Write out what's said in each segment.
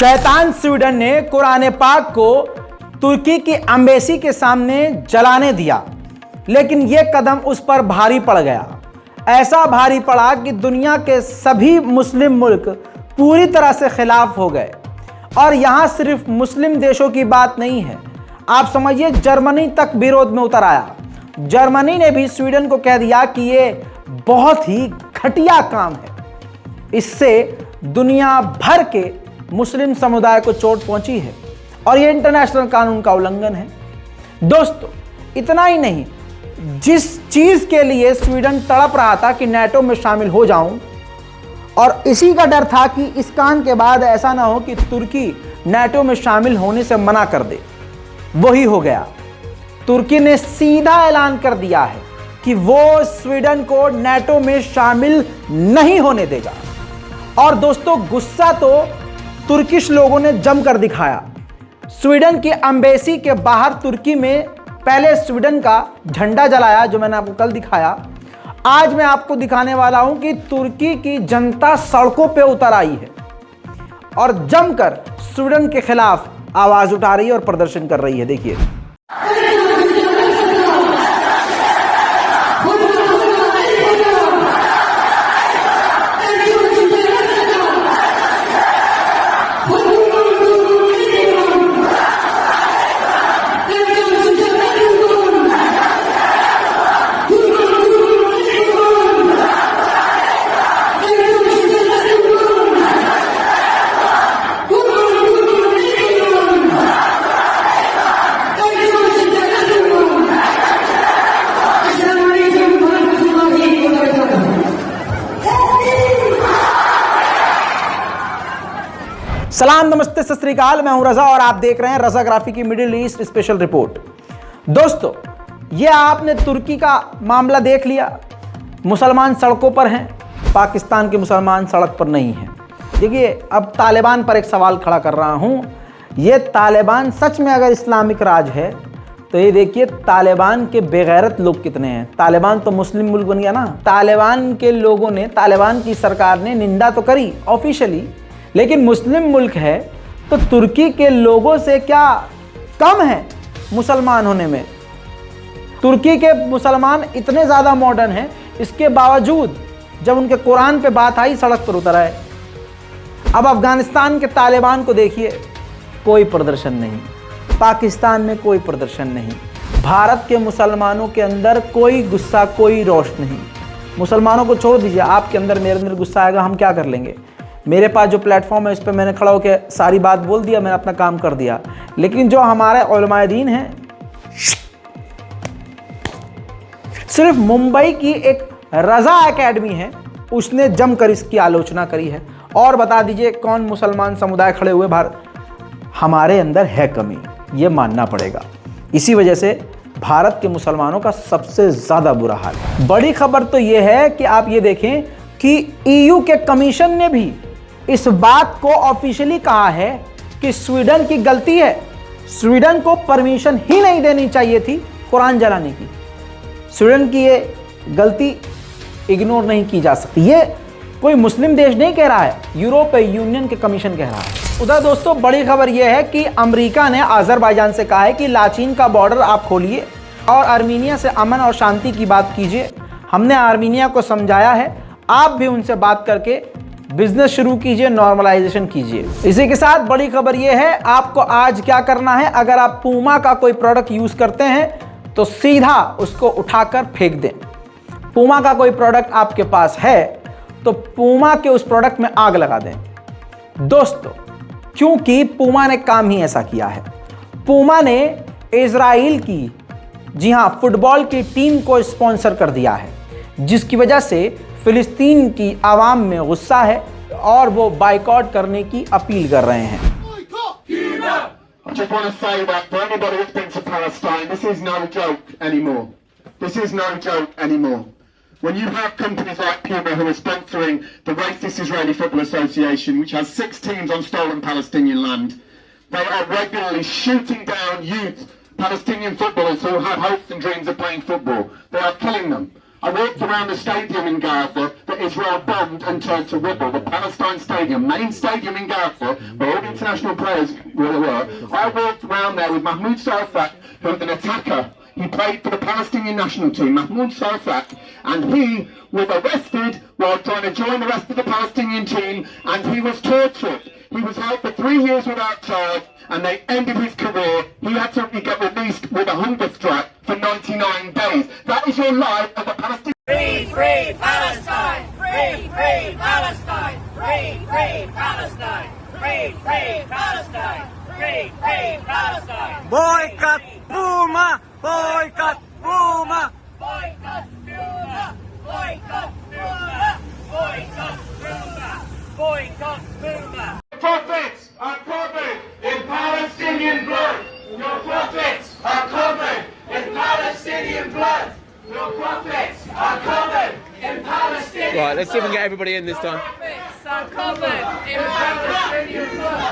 शैतान स्वीडन ने कुरान पाक को तुर्की की एम्बेसी के सामने जलाने दिया, लेकिन यह कदम उस पर भारी पड़ गया। ऐसा भारी पड़ा कि दुनिया के सभी मुस्लिम मुल्क पूरी तरह से खिलाफ हो गए। और यहां सिर्फ मुस्लिम देशों की बात नहीं है, आप समझिए जर्मनी तक विरोध में उतर आया। जर्मनी ने भी स्वीडन को कह दिया कि यह बहुत ही घटिया काम है। इससे दुनिया भर के मुस्लिम समुदाय को चोट पहुंची है और यह इंटरनेशनल कानून का उल्लंघन है। दोस्तों, इतना ही नहीं, जिस चीज के लिए स्वीडन तड़प रहा था कि नाटो में शामिल हो जाऊं, और इसी का डर था कि इस कांड के बाद ऐसा ना हो कि तुर्की नाटो में शामिल होने से मना कर दे, वही हो गया। तुर्की ने सीधा ऐलान कर दिया है कि वो स्वीडन को नाटो में शामिल नहीं होने देगा। और दोस्तों, गुस्सा तो तुर्किश लोगों ने जमकर दिखाया। स्वीडन की एम्बेसी के बाहर तुर्की में पहले स्वीडन का झंडा जलाया, जो मैंने आपको कल दिखाया। आज मैं आपको दिखाने वाला हूं कि तुर्की की जनता सड़कों पे उतर आई है और जमकर स्वीडन के खिलाफ आवाज उठा रही है और प्रदर्शन कर रही है। देखिए, सलाम, नमस्ते, सत श्री अकाल। मैं हूं रजा और आप देख रहे हैं रजाग्राफी की मिडिल ईस्ट स्पेशल रिपोर्ट। दोस्तों, ये आपने तुर्की का मामला देख लिया। मुसलमान सड़कों पर हैं, पाकिस्तान के मुसलमान सड़क पर नहीं हैं। देखिए, अब तालिबान पर एक सवाल खड़ा कर रहा हूं। ये तालिबान सच में अगर इस्लामिक राज है तो ये देखिए तालिबान के बेगैरत लोग कितने हैं। तालिबान तो मुस्लिम मुल्क बन गया ना। तालिबान के लोगों ने, तालिबान की सरकार ने निंदा तो करी ऑफिशियली, लेकिन मुस्लिम मुल्क है तो तुर्की के लोगों से क्या कम है मुसलमान होने में। तुर्की के मुसलमान इतने ज़्यादा मॉडर्न हैं, इसके बावजूद जब उनके कुरान पे बात आई सड़क पर उतर आए। अब अफगानिस्तान के तालिबान को देखिए, कोई प्रदर्शन नहीं। पाकिस्तान में कोई प्रदर्शन नहीं। भारत के मुसलमानों के अंदर कोई गुस्सा, कोई रोष नहीं। मुसलमानों को छोड़ दीजिए, आपके अंदर, मेरे अंदर गुस्सा आएगा, हम क्या कर लेंगे। मेरे पास जो प्लेटफॉर्म है, इस पर मैंने खड़ा होकर सारी बात बोल दिया, मैंने अपना काम कर दिया। लेकिन जो हमारे उलमाए दीन हैं, सिर्फ मुंबई की एक रजा एकेडमी है, उसने जमकर इसकी आलोचना करी है। और बता दीजिए कौन मुसलमान समुदाय खड़े हुए भारत। हमारे अंदर है कमी, ये मानना पड़ेगा। इसी वजह से भारत के मुसलमानों का सबसे ज़्यादा बुरा हाल है। बड़ी खबर तो ये है कि आप ये देखें कि ईयू के कमीशन ने भी इस बात को ऑफिशियली कहा है कि स्वीडन की गलती है। स्वीडन को परमिशन ही नहीं देनी चाहिए थी कुरान जलाने की। स्वीडन की ये गलती इग्नोर नहीं की जा सकती। ये कोई मुस्लिम देश नहीं कह रहा है, यूरोपीय यूनियन के कमीशन कह रहा है। उधर दोस्तों, बड़ी खबर यह है कि अमेरिका ने अजरबैजान से कहा है कि लाचीन का बॉर्डर आप खोलिए और आर्मीनिया से अमन और शांति की बात कीजिए। हमने आर्मीनिया को समझाया है, आप भी उनसे बात करके बिजनेस शुरू कीजिए, नॉर्मलाइजेशन कीजिए। इसी के साथ बड़ी खबर यह है, आपको आज क्या करना है, अगर आप पूमा का कोई प्रोडक्ट यूज करते हैं तो सीधा उसको उठाकर फेंक दें। पूमा का कोई प्रोडक्ट आपके पास है तो पूमा के उस प्रोडक्ट में आग लगा दें। दोस्तों, क्योंकि पूमा ने काम ही ऐसा किया है। पूमा ने इजराइल की, जी हां, फुटबॉल की टीम को स्पॉन्सर कर दिया है, जिसकी वजह से फिलिस्तीन की आवाम में गुस्सा है और वो बाइकआउट करने की अपील कर रहे हैं। I just want to say that for anybody that's been to Palestine, this is no joke anymore. This is no joke anymore. When you have companies like Puma who are sponsoring the racist Israeli Football Association, which has 6 teams on stolen Palestinian land, they are regularly shooting down youth Palestinian footballers who have hopes and dreams of playing football. They are killing them. I walked around the stadium in Gaza. The Israel bombed and turned to rubble the Palestine Stadium, main stadium in Gaza, where all the international players were. I walked around there with Mahmoud Sarfat, who was an attacker. He played for the Palestinian national team, Mahmoud Sarfat, and he was arrested while trying to join the rest of the Palestinian team, and he was tortured. He was held for 3 years without charge, and they ended his career. He had to get released with a hunger strike for 99 days. That is your life as a Palestinian. Free, free Palestine! Free, free Palestine! Free, free Palestine! Free, free Palestine! Free, free Palestine! Boycott Puma! Boycott Puma! Boycott Puma! Boycott Puma! Boycott Puma! Boycott Puma! Prophets are covered in Palestinian blood. Your prophets are covered in Palestinian blood. Your prophets are covered in Palestinian blood. Right, let's see if we can get everybody in this time. Prophets are covered in Palestinian blood.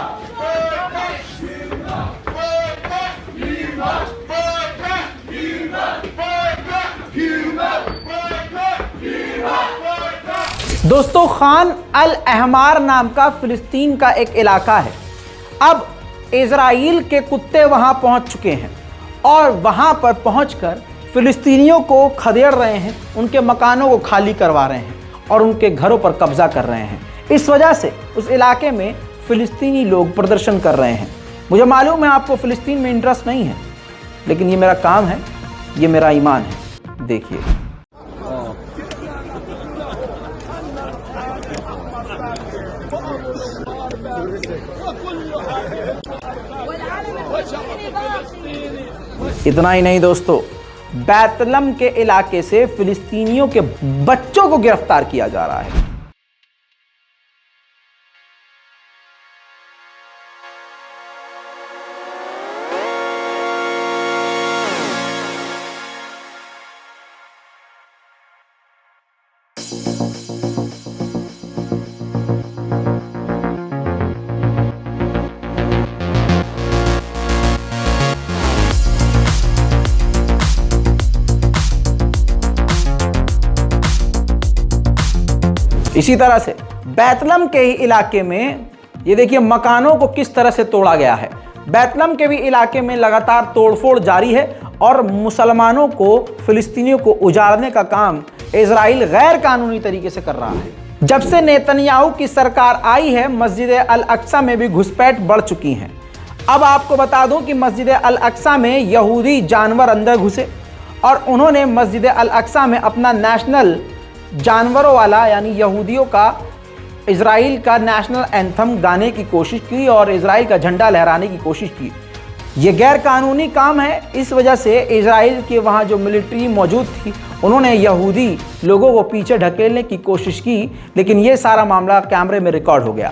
दोस्तों, खान अल अहमार नाम का फिलिस्तीन का एक इलाका है। अब Israel के कुत्ते वहां पहुंच चुके हैं और वहां पर पहुंचकर फिलिस्तीनियों को खदेड़ रहे हैं, उनके मकानों को खाली करवा रहे हैं और उनके घरों पर कब्जा कर रहे हैं। इस वजह से उस इलाके में फिलिस्तीनी लोग प्रदर्शन कर रहे हैं। मुझे मालूम है आपको फिलिस्तीन में इंटरेस्ट नहीं है, लेकिन ये मेरा काम है, ये मेरा ईमान है। देखिए, इतना ही नहीं दोस्तों, बैतलम के इलाके से फिलिस्तीनियों के बच्चों को गिरफ्तार किया जा रहा है। इसी तरह से बैतलम के ही इलाके में ये देखिए मकानों को किस तरह से तोड़ा गया है। बैतलम के भी इलाके में लगातार तोड़फोड़ जारी है और मुसलमानों को, फिलिस्तीनियों को उजाड़ने का काम इजराइल गैर कानूनी तरीके से कर रहा है। जब से नेतन्याहू की सरकार आई है, मस्जिद अल अक्सा में भी घुसपैठ बढ़ चुकी हैं। अब आपको बता दूं कि मस्जिद अल अक्सा में यहूदी जानवर अंदर घुसे और उन्होंने मस्जिद अल अक्सा में अपना नेशनल जानवरों वाला यानी यहूदियों का, इजराइल का नेशनल एंथम गाने की कोशिश की और इजराइल का झंडा लहराने की कोशिश की। ये गैर कानूनी काम है। इस वजह से इजराइल के वहाँ जो मिलिट्री मौजूद थी, उन्होंने यहूदी लोगों को पीछे ढकेलने की कोशिश की, लेकिन ये सारा मामला कैमरे में रिकॉर्ड हो गया।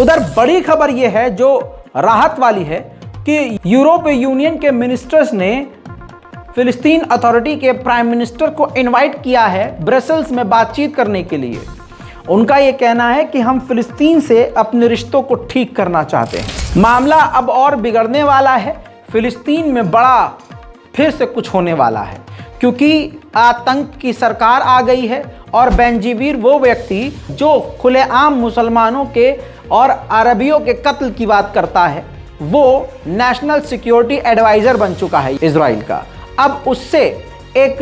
उधर बड़ी खबर यह है जो राहत वाली है कि यूरोपीय यूनियन के मिनिस्टर्स ने फिलिस्तीन अथॉरिटी के प्राइम मिनिस्टर को इनवाइट किया है ब्रसेल्स में बातचीत करने के लिए। उनका यह कहना है कि हम फिलिस्तीन से अपने रिश्तों को ठीक करना चाहते हैं। मामला अब और बिगड़ने वाला है। फिलिस्तीन में बड़ा फिर से कुछ होने वाला है, क्योंकि आतंक की सरकार आ गई है और बेंजीवीर वो व्यक्ति जो खुलेआम मुसलमानों के और अरबियों के कत्ल की बात करता है, वो नेशनल सिक्योरिटी एडवाइज़र बन चुका है इजराइल का। अब उससे एक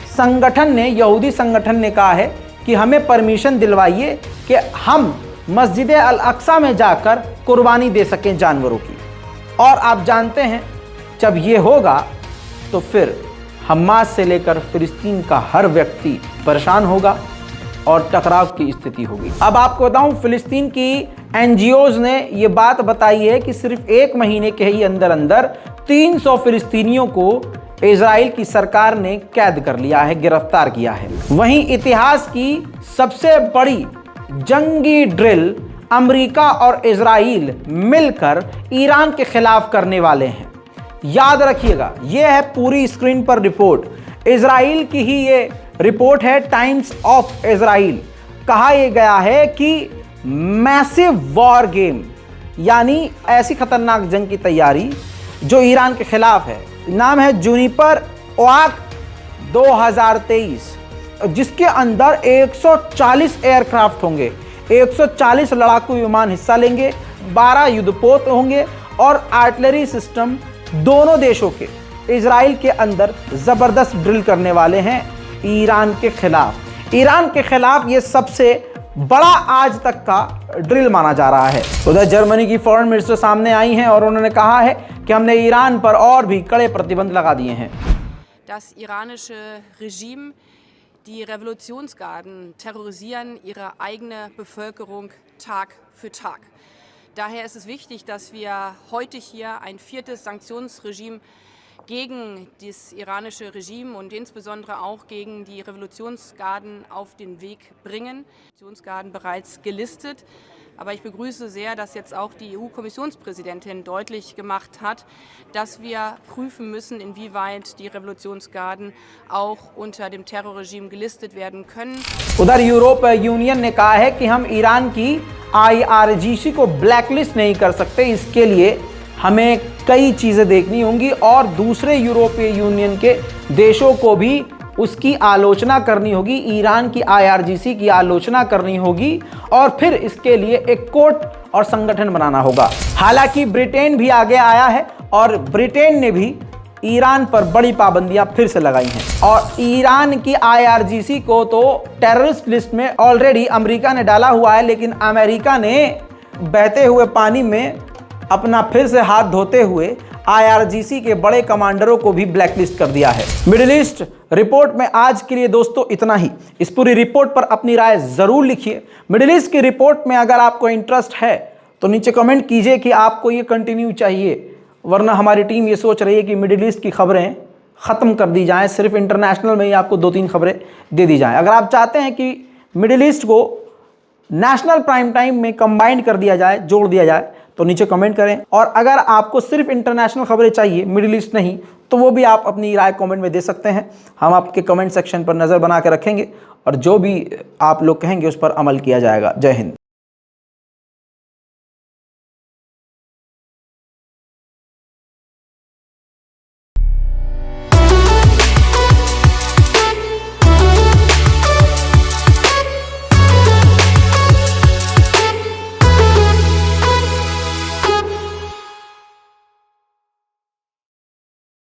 संगठन ने, यहूदी संगठन ने कहा है कि हमें परमिशन दिलवाइए कि हम मस्जिद अल अक्सा में जाकर कुर्बानी दे सकें जानवरों की। और आप जानते हैं जब ये होगा तो फिर हमास से लेकर फिलिस्तीन का हर व्यक्ति परेशान होगा और टकराव की स्थिति होगी। अब आपको बताऊं, फिलिस्तीन की एनजीओज ने ये बात बताई है कि सिर्फ 1 महीने के ही अंदर अंदर 300 फिलिस्तीनियों को इजराइल की सरकार ने कैद कर लिया है, गिरफ्तार किया है। वहीं इतिहास की सबसे बड़ी जंगी ड्रिल अमेरिका और इजराइल मिलकर ईरान के खिलाफ करने वाले हैं। याद रखिएगा, यह है पूरी स्क्रीन पर रिपोर्ट, इजराइल की ही ये रिपोर्ट है, टाइम्स ऑफ इजराइल। कहा यह गया है कि मैसिव वॉर गेम, यानी ऐसी खतरनाक जंग की तैयारी जो ईरान के खिलाफ है। नाम है जुनिपर ओआक 2023, जिसके अंदर 140 एयरक्राफ्ट होंगे, 140 लड़ाकू विमान हिस्सा लेंगे, 12 युद्धपोत होंगे और आर्टिलरी सिस्टम दोनों देशों के इजराइल के अंदर जबरदस्त ड्रिल करने वाले हैं ईरान के खिलाफ। ईरान के खिलाफ ये सबसे बड़ा आज तक का ड्रिल माना जा रहा है। उधर जर्मनी की फॉरेन मिनिस्टर सामने आई हैं और उन्होंने कहा है कि हमने ईरान पर और भी कड़े प्रतिबंध लगा दिए हैं। Das iranische Regime, die Revolutionsgarden terrorisieren ihre eigene Bevölkerung Tag für Tag. Daher ist es wichtig, dass wir heute hier ein 4. Sanktionsregime gegen das iranische Regime und insbesondere auch gegen die Revolutionsgarden auf den Weg bringen. Revolutionsgarden bereits gelistet. Aber ich begrüße sehr, dass jetzt auch die EU-Kommissionspräsidentin deutlich gemacht hat, dass wir prüfen müssen, inwieweit die Revolutionsgarden auch unter dem Terrorregime gelistet werden können. उधर Europe union ने कहा है कि हम Iran की IRGC को blacklist नहीं कर सकते, इसके लिए हमें कई चीज़ें देखनी होंगी और दूसरे यूरोपीय यूनियन के देशों को भी उसकी आलोचना करनी होगी, ईरान की IRGC की आलोचना करनी होगी और फिर इसके लिए एक कोर्ट और संगठन बनाना होगा। हालांकि ब्रिटेन भी आगे आया है और ब्रिटेन ने भी ईरान पर बड़ी पाबंदियां फिर से लगाई हैं और ईरान की IRGC को तो टेररिस्ट लिस्ट में ऑलरेडी अमेरिका ने डाला हुआ है, लेकिन अमेरिका ने बहते हुए पानी में अपना फिर से हाथ धोते हुए IRGC के बड़े कमांडरों को भी ब्लैकलिस्ट कर दिया है। मिडिल ईस्ट रिपोर्ट में आज के लिए दोस्तों इतना ही। इस पूरी रिपोर्ट पर अपनी राय जरूर लिखिए। मिडिल ईस्ट की रिपोर्ट में अगर आपको इंटरेस्ट है तो नीचे कमेंट कीजिए कि आपको ये कंटिन्यू चाहिए, वरना हमारी टीम ये सोच रही है कि मिडिल ईस्ट की खबरें ख़त्म कर दी जाएँ, सिर्फ इंटरनेशनल में ही आपको 2-3 खबरें दे दी जाएँ। अगर आप चाहते हैं कि मिडिल ईस्ट को नेशनल प्राइम टाइम में कंबाइन कर दिया जाए, जोड़ दिया जाए, तो नीचे कमेंट करें। और अगर आपको सिर्फ इंटरनेशनल खबरें चाहिए, मिडिल ईस्ट नहीं, तो वो भी आप अपनी राय कमेंट में दे सकते हैं। हम आपके कमेंट सेक्शन पर नज़र बना के रखेंगे और जो भी आप लोग कहेंगे उस पर अमल किया जाएगा। जय हिंद।